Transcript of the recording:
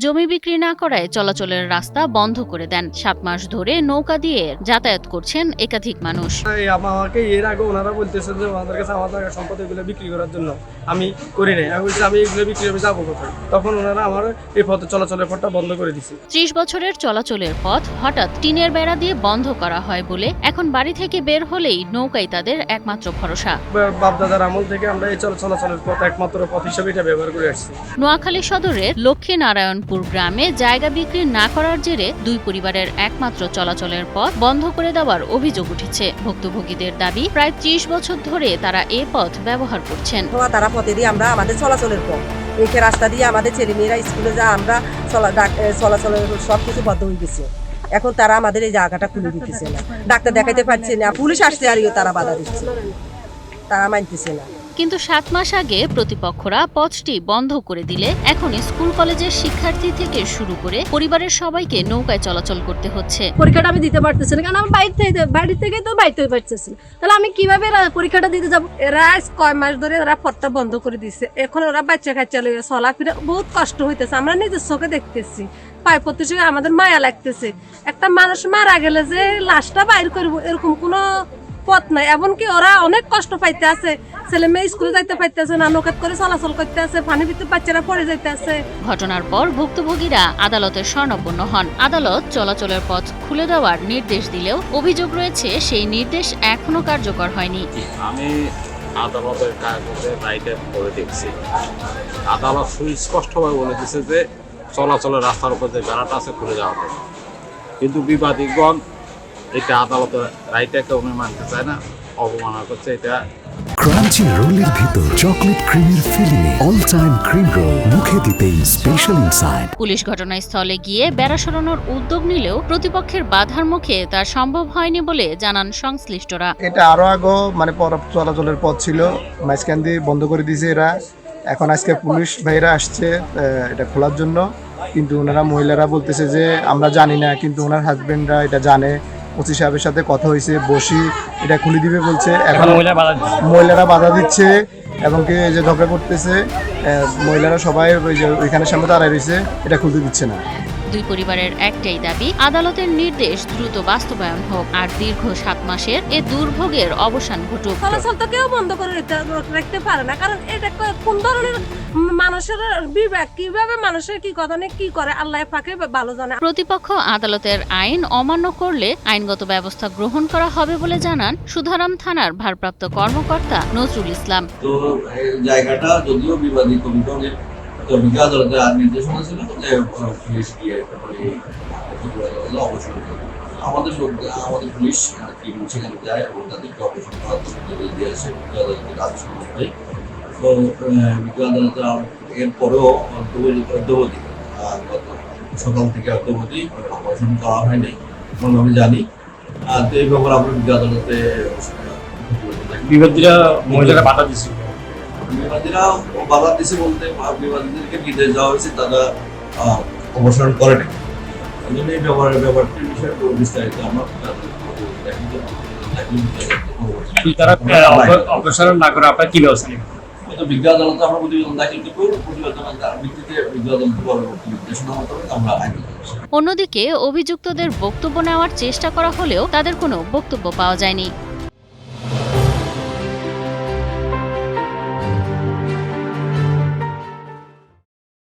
জমি বিক্রি না করায় চলাচলের রাস্তা বন্ধ করে দেন। 7 মাস ধরে নৌকা দিয়ে যাতায়াত করছেন একাধিক মানুষ। আমাকে এর আগে ওনারা বলতেছে যে ওনাদের কাছে আমার জায়গা সম্পদ এগুলো বিক্রি করার জন্য, আমি করি নাই। আমি বলছি আমি এগুলো বিক্রি করে যাবো কোথায়? তখন ওনারা আমার এই পথে চলাচলের পথটা বন্ধ করে দিচ্ছে। 30 বছরের চলাচলের পথ হঠাৎ টিনের বেড়া দিয়ে বন্ধ করা হয় বলে এখন বাড়ি থেকে বের হলেই নৌকাই তাদের একমাত্র ভরসা। বাপদাদার আমল থেকে আমরা এই চলাচলের পথ একমাত্র পথ হিসেবে এটা ব্যবহার করে আসছি। নোয়াখালী সদরের লক্ষ্মীনারায়ণপুর গ্রামে জায়গা বিক্রি না করার জেরে দুই পরিবারের একমাত্র চলাচলের পথ বন্ধ করে দেওয়ার অভিযোগ উঠেছে। ভুক্তভোগীদের দাবি, প্রায় 30 বছর ধরে তারা এ পথ ব্যবহার করছেন। তারা পথে দিয়ে আমরা আমাদের চলাচলের পথ, এই রাস্তা দিয়ে আমাদের ছেলেমেয়েরা স্কুলে যা আমরা চলাচলের সবকিছু বন্ধ হয়ে গেছে। এখন তারা আমাদের এই জায়গাটা খুলে দিতেছে না, ডাক্তার দেখাইতে পারছে না, পুলিশ আসছে আর তারা বাধা দিচ্ছে, তারা মানতেছে না। কিন্তু 7 মাস আগে প্রতিপক্ষরা পথটি বন্ধ করে দিলে এখন স্কুল কলেজের শিক্ষার্থী থেকে শুরু করে পরিবারের সবাইকে নৌকায় চলাচল করতে হচ্ছে। পরীক্ষাটা আমি দিতে পারতেছি না, কারণ আমি বাড়ি থেকে তো বাইতে পারতেছি না, তাহলে আমি কিভাবে পরীক্ষাটা দিতে যাবো? এরা কয় মাস ধরে এরা পথটা বন্ধ করে দিচ্ছে। এখন ওরা বাচ্চা কাচ্চা লইয়া চলাফেরা বহুত কষ্ট হইতেছে, আমরা নিজের চোখে দেখতেছি। পায় প্রত্যেক আমাদের মায়া লাগতেছে। একটা মানুষ মারা গেলে যে লাশটা বাইর করবো এরকম কোনো পথ নাই। এমনকি ওরা অনেক কষ্ট পাইতে আছে, ছেলে মেয়ে স্কুলে যাইতে পাইতেছে না, নৌকাত করে চলাচল করতে আছে, পানির ভিতরে বাচ্চারা পড়ে যাইতে আছে। ঘটনার পর ভুক্তভোগীরা আদালতের শরণাপন্ন হন। আদালত চলাচলের পথ খুলে দেওয়ার নির্দেশ দিলেও অভিযোগ রয়েছে সেই নির্দেশ এখনো কার্যকর হয়নি। আমি আদালতের কাগজে রাইটে পড়ে দেখছি, আদালত সুস্পষ্টভাবে বলে দিচ্ছে যে চলাচলের রাস্তার উপর যে বেড়াটা আছে খুলে যাওয়া হবে, কিন্তু বিবাদীগণ এটা আদালতের রাইটটাকে উনি মানতে চায় না, অবমাননা করছে। এটা ক্রাঞ্চি রোলের ভিতর চকলেট ক্রিমের filling, all time cream roll, মুখে দিতেই স্পেশাল ইনসাইড। পুলিশ ঘটনাস্থলে গিয়ে বেড়া সরানোর উদ্যোগ নিলেও প্রতিপক্ষের বাধার মুখে তা সম্ভব হয়নি বলে জানান সংশ্লিষ্টরা। এটা আরো আগে চলাচলের পথ ছিল, মাঝখান দিয়ে বন্ধ করে দিয়েছে এরা। এখন আজকে পুলিশ ভাইরা আসছে এটা খোলার জন্য, কিন্তু ওনারা মহিলারা বলতেছে যে আমরা জানি না, কিন্তু ওনার হাজবেন্ডরা এটা জানে। ওসি সাহেবের সাথে কথা হয়েছে, বসি এটা খুলে দিবে বলছে। এখন মহিলারা বাধা দিচ্ছে এবং কি যে ঝগড়া করতেছে, মহিলারা সবাই ওইখানে সামনে দাঁড়ায় রয়েছে, এটা খুলতে দিচ্ছে না। দুই পরিবারের একটাই দাবি, আদালতের নির্দেশ দ্রুত বাস্তবায়ন হোক আর দীর্ঘ 7 মাসের এ দুর্ভোগের অবসান ঘটুক। চলাচল তো কেউ বন্ধ করে রাখতে পারে না, কারণ এটা কোন ধরনের মানুষের বিবেক, কিভাবে মানুষের কি কথা নেই কি করে আল্লাহ পাকে ভালো জানে। প্রতিপক্ষ আদালতের আইন অমান্য করলে আইনগত ব্যবস্থা গ্রহণ করা হবে বলে জানান সুধারাম থানার ভারপ্রাপ্ত কর্মকর্তা নজরুল ইসলাম। তো জায়গাটা যদিও বিবাদী কমিশনের আদালতের আর নির্দেশনা ছিল যে পুলিশ গিয়ে অবসর আমাদের পুলিশ টিম সেখানে যায় এবং তাদেরকে অবসর করার নির্দেশ দিয়ে আসে আদালতের কাজ অনুযায়ী। তো আদালতে এরপরেও অদ্যবধি গত সকাল থেকে অদ্যবধি অপারেশন করা হয়নি এবং আমি জানি। তো এই ব্যাপারে আমরা আদালতে বিবাদীরা মহিলারা বাধা দিচ্ছে। বিবাদীরা বাধা দিচ্ছে বলতে বিবাদীদেরকে নির্দেশ দেওয়া হয়েছে, তারা অপসারণ করে নাই। এই ব্যাপারটির বিষয়ে বিস্তারিত আমরা অপসারণ না করে আপনার কি ব্যবস্থা নেবেন? বিজ্ঞ আদালতে আমরা প্রতিবেদন দাখিল করব, প্রতিবেদনের ভিত্তিতে বিজ্ঞ আদালত পরবর্তী নির্দেশনা মোতাবেক আমরা আইন। অন্যদিকে অভিযুক্তদের বক্তব্য নেওয়ার চেষ্টা করা হলেও তাদের কোনো বক্তব্য পাওয়া যায়নি।